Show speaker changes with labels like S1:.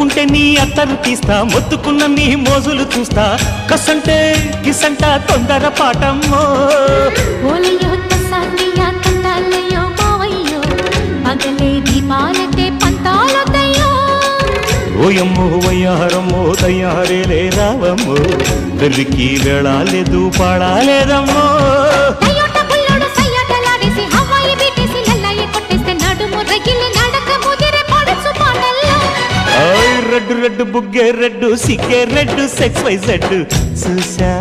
S1: ముట్టుకుంటే నీ అత్తరు తీస్తా మొత్తుకున్న నీ మోజులు చూస్తా కసంటే కిసంట తొందర పాటమ్మో
S2: ఓలయ్యో తసానియా తంటాలయ్యో మావయ్యో పగలే దీపాలకే పంతాలొద్దయ్యో
S1: ఓయమ్మో వయ్యారమ్మో తయారేలే రావమ్మో వెర్రికి వేళాలేదు పాడాలేదమ్మో రెడ్డు రెడ్డు బుగ్గే రెడ్డు సిగ్గే రెడ్డు సెక్స్ వై జెడ్ చూసా